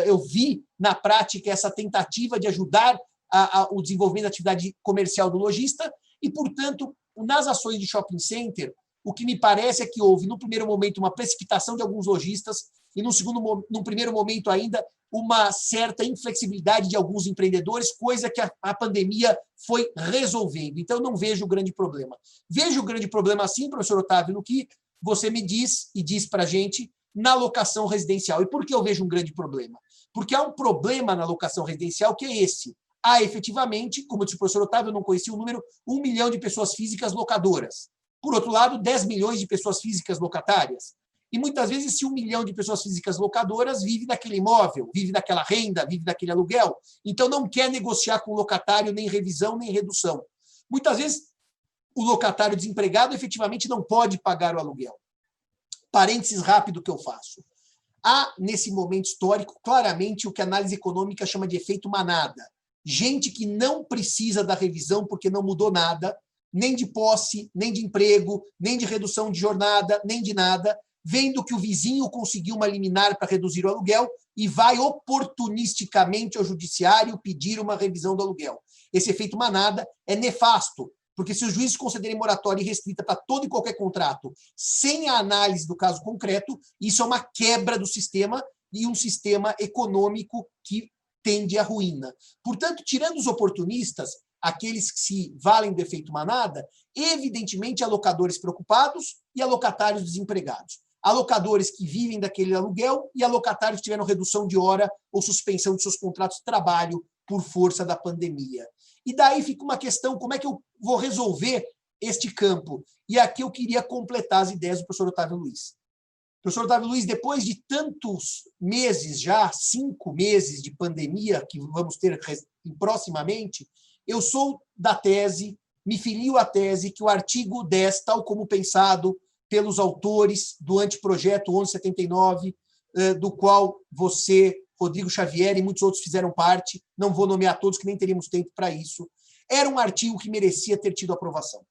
eu vi na prática essa tentativa de ajudar o desenvolvimento da atividade comercial do lojista e, portanto, nas ações de shopping center, o que me parece é que houve, no primeiro momento, uma precipitação de alguns lojistas e, num primeiro momento ainda, uma certa inflexibilidade de alguns empreendedores, coisa que a pandemia foi resolvendo. Então, eu não vejo o grande problema. Vejo o grande problema, sim, professor Otávio, no que você me diz e diz para a gente na locação residencial. E por que eu vejo um grande problema? Porque há um problema na locação residencial que é esse. Há efetivamente, como disse o professor Otávio, eu não conhecia o número, 1 milhão de pessoas físicas locadoras. Por outro lado, 10 milhões de pessoas físicas locatárias. E muitas vezes esse 1 milhão de pessoas físicas locadoras vive daquele imóvel, vive daquela renda, vive daquele aluguel. Então não quer negociar com o locatário nem revisão, nem redução. Muitas vezes o locatário desempregado efetivamente não pode pagar o aluguel. Parênteses rápido que eu faço. Há, nesse momento histórico, claramente o que a análise econômica chama de efeito manada. Gente que não precisa da revisão porque não mudou nada, nem de posse, nem de emprego, nem de redução de jornada, nem de nada, vendo que o vizinho conseguiu uma liminar para reduzir o aluguel e vai oportunisticamente ao judiciário pedir uma revisão do aluguel. Esse efeito manada é nefasto, porque se os juízes concederem moratória irrestrita para todo e qualquer contrato, sem a análise do caso concreto, isso é uma quebra do sistema e um sistema econômico que tende à ruína. Portanto, tirando os oportunistas, aqueles que se valem do efeito manada, evidentemente há locadores preocupados e há locatários desempregados. Há locadores que vivem daquele aluguel e há locatários que tiveram redução de hora ou suspensão de seus contratos de trabalho por força da pandemia. E daí fica uma questão, como é que eu vou resolver este campo? E aqui eu queria completar as ideias do professor Otávio Luiz. Professor Otávio Luiz, depois de tantos meses já, 5 meses de pandemia que vamos ter proximamente, eu sou da tese, me filio à tese que o artigo 10, tal como pensado pelos autores do anteprojeto 1179, do qual você, Rodrigo Xavier e muitos outros fizeram parte, não vou nomear todos, que nem teríamos tempo para isso, era um artigo que merecia ter tido aprovação.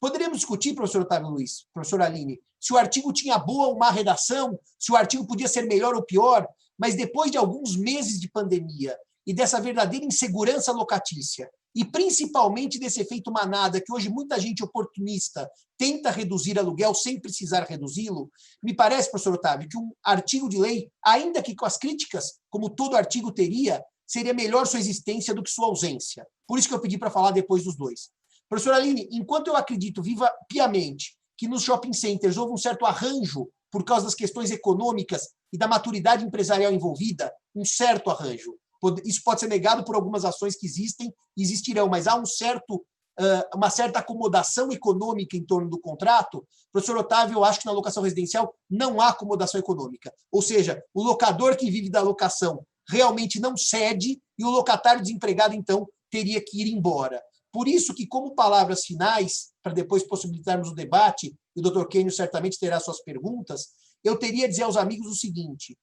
Poderíamos discutir, professor Otávio Luiz, professor Aline, se o artigo tinha boa ou má redação, se o artigo podia ser melhor ou pior, mas depois de alguns meses de pandemia e dessa verdadeira insegurança locatícia, e principalmente desse efeito manada, que hoje muita gente oportunista tenta reduzir aluguel sem precisar reduzi-lo, me parece, professor Otávio, que um artigo de lei, ainda que com as críticas, como todo artigo teria, seria melhor sua existência do que sua ausência. Por isso que eu pedi para falar depois dos dois. Professor Aline, enquanto eu acredito viva piamente que nos shopping centers houve um certo arranjo por causa das questões econômicas e da maturidade empresarial envolvida, um certo arranjo. Isso pode ser negado por algumas ações que existem e existirão, mas há uma certa acomodação econômica em torno do contrato. Professor Otávio, eu acho que na locação residencial não há acomodação econômica. Ou seja, o locador que vive da locação realmente não cede e o locatário desempregado, então, teria que ir embora. Por isso que, como palavras finais, para depois possibilitarmos o debate, e o doutor Kênio certamente terá suas perguntas, eu teria a dizer aos amigos o seguinte: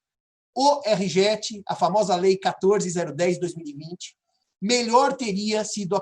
o RJET, a famosa Lei 14.010 de 2020, melhor teria sido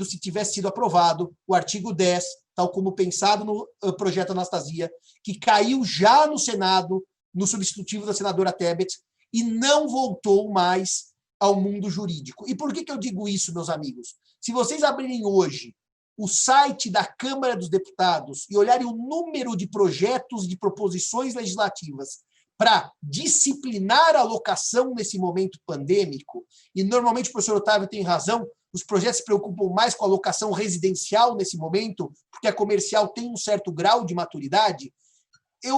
se tivesse sido aprovado o artigo 10, tal como pensado no projeto Anastasia, que caiu já no Senado, no substitutivo da senadora Tebet, e não voltou mais ao mundo jurídico. E por que eu digo isso, meus amigos? Se vocês abrirem hoje o site da Câmara dos Deputados e olharem o número de projetos de proposições legislativas para disciplinar a locação nesse momento pandêmico, e normalmente o professor Otávio tem razão, os projetos se preocupam mais com a locação residencial nesse momento, porque a comercial tem um certo grau de maturidade.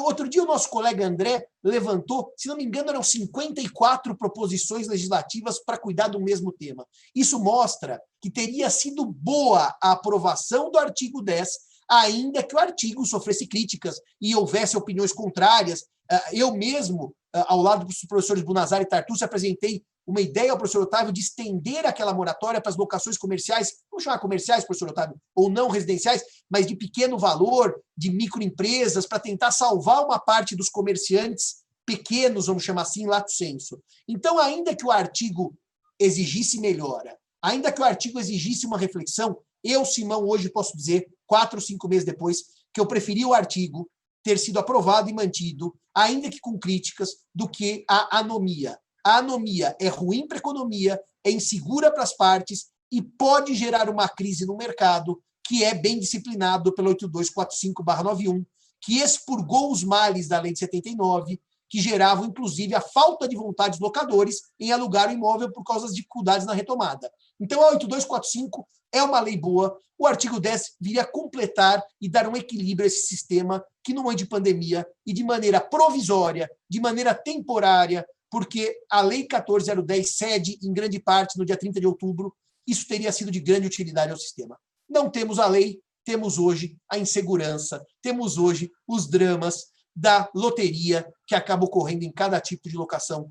Outro dia o nosso colega André levantou, se não me engano, eram 54 proposições legislativas para cuidar do mesmo tema. Isso mostra que teria sido boa a aprovação do artigo 10, ainda que o artigo sofresse críticas e houvesse opiniões contrárias. Eu mesmo, ao lado dos professores Bunazar e Tartucci, apresentei uma ideia ao professor Otávio de estender aquela moratória para as locações comerciais, vamos chamar comerciais, professor Otávio, ou não residenciais, mas de pequeno valor, de microempresas, para tentar salvar uma parte dos comerciantes pequenos, vamos chamar assim, lato sensu. Então, ainda que o artigo exigisse melhora, ainda que o artigo exigisse uma reflexão, eu, Simão, hoje posso dizer, 4 ou 5 meses depois, que eu preferi o artigo ter sido aprovado e mantido, ainda que com críticas, do que a anomia. A anomia é ruim para a economia, é insegura para as partes e pode gerar uma crise no mercado, que é bem disciplinado pela 8245/91, que expurgou os males da Lei de 79, que geravam, inclusive, a falta de vontade dos locadores em alugar o imóvel por causa das dificuldades na retomada. Então, a 8245 é uma lei boa, o artigo 10 viria a completar e dar um equilíbrio a esse sistema que, no momento de pandemia e de maneira provisória, de maneira temporária, porque a Lei 14.010 cede, em grande parte, no dia 30 de outubro, isso teria sido de grande utilidade ao sistema. Não temos a lei, temos hoje a insegurança, temos hoje os dramas da loteria que acaba ocorrendo em cada tipo de locação,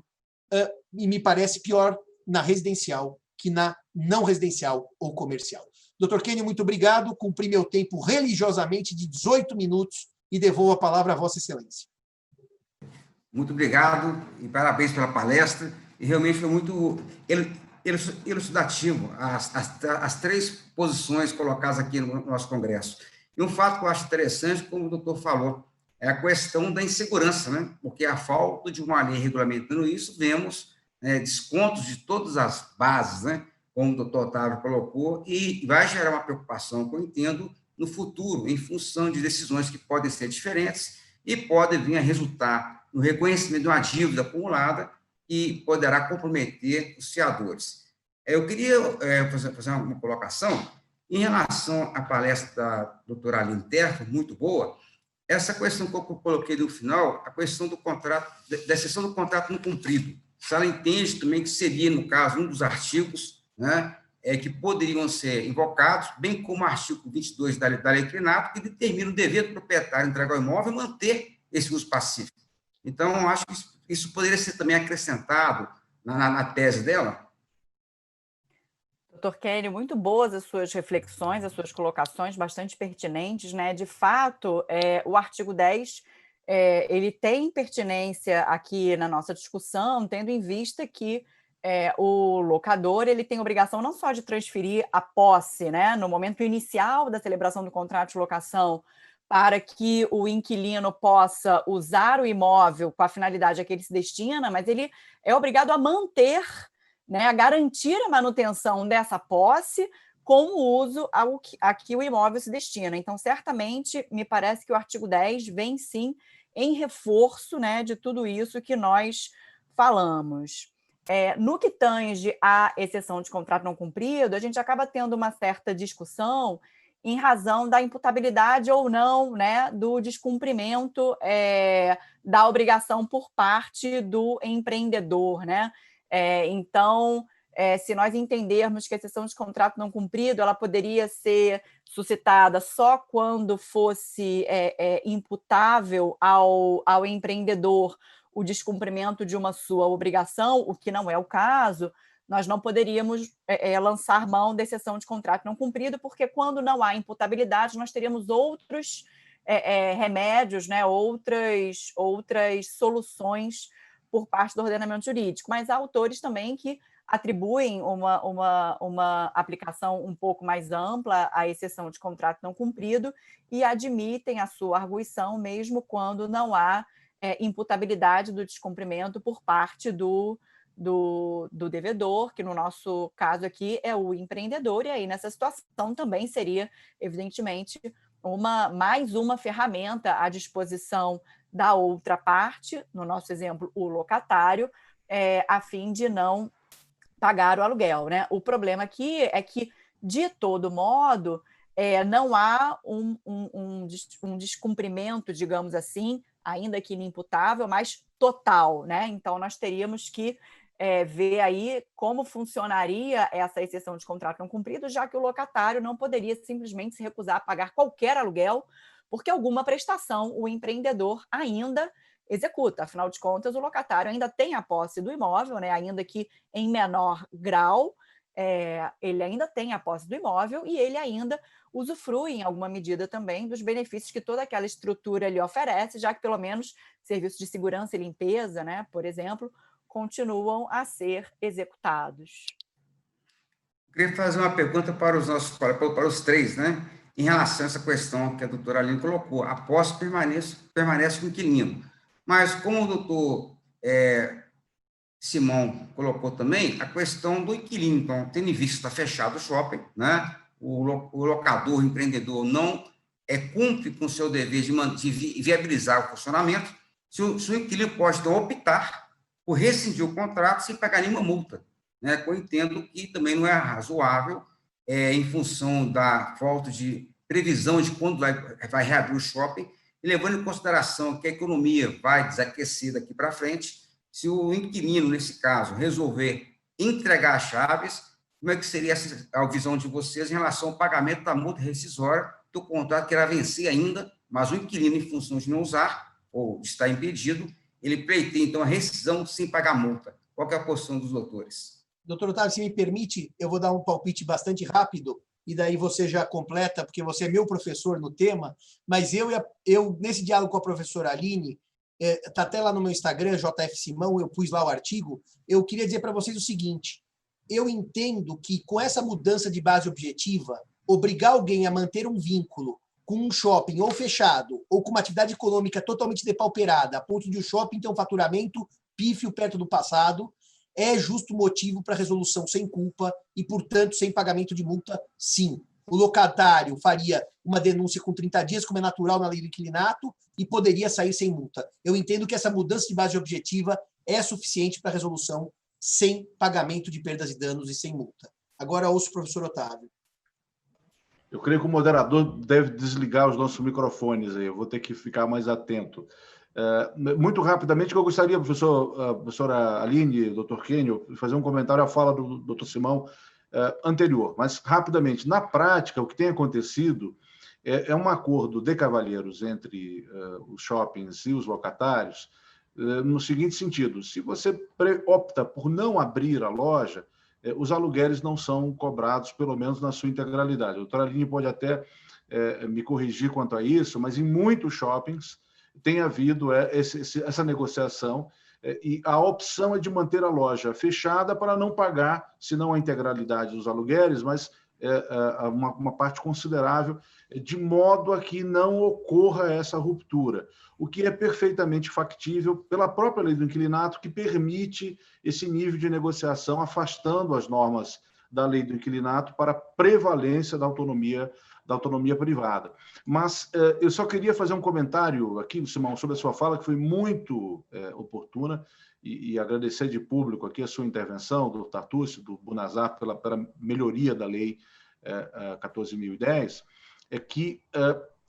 e me parece pior na residencial que na não residencial ou comercial. Dr. Kênio, muito obrigado. Cumpri meu tempo religiosamente de 18 minutos e devolvo a palavra à Vossa Excelência. Muito obrigado e parabéns pela palestra. E realmente foi muito elucidativo as três posições colocadas aqui no nosso Congresso. E um fato que eu acho interessante, como o doutor falou, é a questão da insegurança, né? Porque a falta de uma lei regulamentando isso, vemos descontos de todas as bases, né? Como o doutor Otávio colocou, e vai gerar uma preocupação, que eu entendo, no futuro, em função de decisões que podem ser diferentes e podem vir a resultar no reconhecimento de uma dívida acumulada e poderá comprometer os fiadores. Eu queria fazer uma colocação em relação à palestra da doutora Aline Terfo, muito boa, essa questão que eu coloquei no final, a questão do contrato, da exceção do contrato não cumprido. Se ela entende também que seria, no caso, um dos artigos, né, que poderiam ser invocados, bem como o artigo 22 da Lei Crinato, que determina o dever do proprietário entregar o imóvel e manter esse uso pacífico. Então, eu acho que isso poderia ser também acrescentado na tese dela. Doutor Kênio, muito boas as suas reflexões, as suas colocações, bastante pertinentes, né? De fato, o artigo 10, ele tem pertinência aqui na nossa discussão, tendo em vista que o locador ele tem obrigação não só de transferir a posse, né, no momento inicial da celebração do contrato de locação, para que o inquilino possa usar o imóvel com a finalidade a que ele se destina, mas ele é obrigado a manter, né, a garantir a manutenção dessa posse com o uso a que o imóvel se destina. Então, certamente, me parece que o artigo 10 vem, sim, em reforço, né, de tudo isso que nós falamos. No que tange à exceção de contrato não cumprido, a gente acaba tendo uma certa discussão em razão da imputabilidade ou não, né, do descumprimento da obrigação por parte do empreendedor, né? Então, se nós entendermos que a exceção de contrato não cumprido ela poderia ser suscitada só quando fosse imputável ao empreendedor o descumprimento de uma sua obrigação, o que não é o caso, nós não poderíamos lançar mão da exceção de contrato não cumprido, porque quando não há imputabilidade, nós teríamos outros remédios, né, outras soluções por parte do ordenamento jurídico. Mas há autores também que atribuem uma aplicação um pouco mais ampla à exceção de contrato não cumprido e admitem a sua arguição mesmo quando não há imputabilidade do descumprimento por parte do devedor, que no nosso caso aqui é o empreendedor, e aí nessa situação também seria, evidentemente, mais uma ferramenta à disposição da outra parte, no nosso exemplo, o locatário, a fim de não pagar o aluguel, né? O problema aqui é que, de todo modo, não há um descumprimento, digamos assim, ainda que inimputável, mas total, né? Então, nós teríamos que ver aí como funcionaria essa exceção de contrato não cumprido, já que o locatário não poderia simplesmente se recusar a pagar qualquer aluguel, porque alguma prestação o empreendedor ainda executa. Afinal de contas, o locatário ainda tem a posse do imóvel, né? Ainda que em menor grau, ele ainda tem a posse do imóvel e ele ainda usufrui, em alguma medida também, dos benefícios que toda aquela estrutura lhe oferece, já que, pelo menos, serviços de segurança e limpeza, né, por exemplo, continuam a ser executados. Eu queria fazer uma pergunta para os três, né, em relação a essa questão que a doutora Aline colocou. A posse permanece com o inquilino. Mas, como o doutor Simão colocou também, a questão do inquilino. Então, tendo em vista que está fechado o shopping, né, o locador, o empreendedor, não cumpre com o seu dever de viabilizar o funcionamento, se o inquilino pode, então, optar por rescindir o contrato sem pagar nenhuma multa, né? Eu entendo que também não é razoável, em função da falta de previsão de quando vai reabrir o shopping, e levando em consideração que a economia vai desaquecer daqui para frente, se o inquilino, nesse caso, resolver entregar as chaves, como é que seria a visão de vocês em relação ao pagamento da multa rescisória do contrato que irá vencer ainda, mas o inquilino, em função de não usar ou de estar impedido, ele pleiteia, então, a rescisão sem pagar multa. Qual que é a posição dos doutores? Doutor Otávio, se me permite, eu vou dar um palpite bastante rápido, e daí você já completa, porque você é meu professor no tema, mas eu nesse diálogo com a professora Aline, está até lá no meu Instagram, JF Simão, eu pus lá o artigo, eu queria dizer para vocês o seguinte, eu entendo que com essa mudança de base objetiva, obrigar alguém a manter um vínculo com um shopping ou fechado, ou com uma atividade econômica totalmente depauperada, a ponto de o shopping ter um faturamento pífio perto do passado, é justo motivo para resolução sem culpa e, portanto, sem pagamento de multa, sim. O locatário faria uma denúncia com 30 dias, como é natural na lei do inquilinato, e poderia sair sem multa. Eu entendo que essa mudança de base objetiva é suficiente para resolução sem pagamento de perdas e danos e sem multa. Agora ouço o professor Otávio. Eu creio que o moderador deve desligar os nossos microfones aí, eu vou ter que ficar mais atento. Muito rapidamente, que eu gostaria, professora Aline, doutor Kênio, de fazer um comentário à fala do doutor Simão anterior, mas rapidamente. Na prática, o que tem acontecido é um acordo de cavalheiros entre os shoppings e os locatários, no seguinte sentido: se você opta por não abrir a loja, os aluguéis não são cobrados, pelo menos na sua integralidade. A doutora Aline pode até me corrigir quanto a isso, mas em muitos shoppings tem havido essa negociação e a opção é de manter a loja fechada para não pagar, se não a integralidade dos aluguéis, mas uma parte considerável, de modo a que não ocorra essa ruptura, o que é perfeitamente factível pela própria lei do inquilinato, que permite esse nível de negociação, afastando as normas da lei do inquilinato para a prevalência da autonomia privada. Mas eu só queria fazer um comentário aqui, Simão, sobre a sua fala, que foi muito oportuna, e agradecer de público aqui a sua intervenção, do Tartúcio, do Bunazar, pela melhoria da Lei 14.010, é que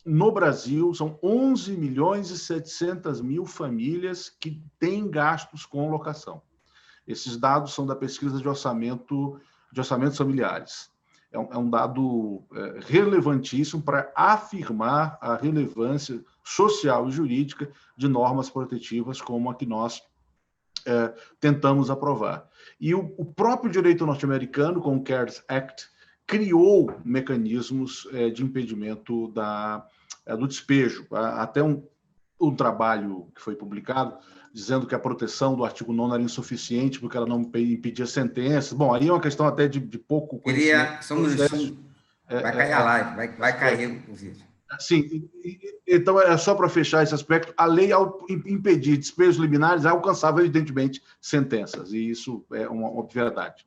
no Brasil são 11 milhões e 700 mil famílias que têm gastos com locação. Esses dados são da pesquisa de orçamentos familiares. É um dado relevantíssimo para afirmar a relevância social e jurídica de normas protetivas como a que nós tentamos aprovar. E o próprio direito norte-americano, com o CARES Act, criou mecanismos de impedimento do despejo. Até um trabalho que foi publicado dizendo que a proteção do artigo 9º era insuficiente porque ela não impedia sentenças. Bom, aí é uma questão até de pouco conhecimento. Vai cair a live, vai cair o vídeo. Sim, então é só para fechar esse aspecto, a lei, ao impedir despejos liminares, alcançava, evidentemente, sentenças, e isso é uma verdade.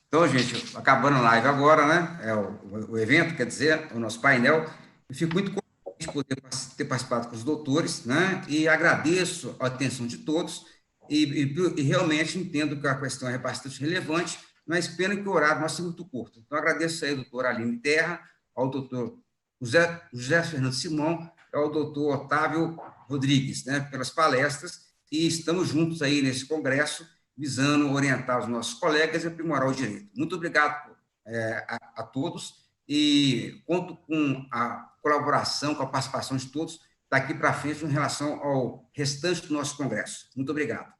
Então, gente, acabando a live agora, né? É o evento, quer dizer, o nosso painel. Eu fico muito contente de poder ter participado com os doutores, né? E agradeço a atenção de todos, e realmente entendo que a questão é bastante relevante, mas pena que o horário nosso é muito curto. Então, agradeço aí ao doutor Aline Terra, ao doutor José Fernando Simão, ao doutor Otávio Rodrigues, né, pelas palestras, e estamos juntos aí nesse congresso, visando orientar os nossos colegas e aprimorar o direito. Muito obrigado a todos, e conto com a colaboração, com a participação de todos daqui para frente em relação ao restante do nosso congresso. Muito obrigado.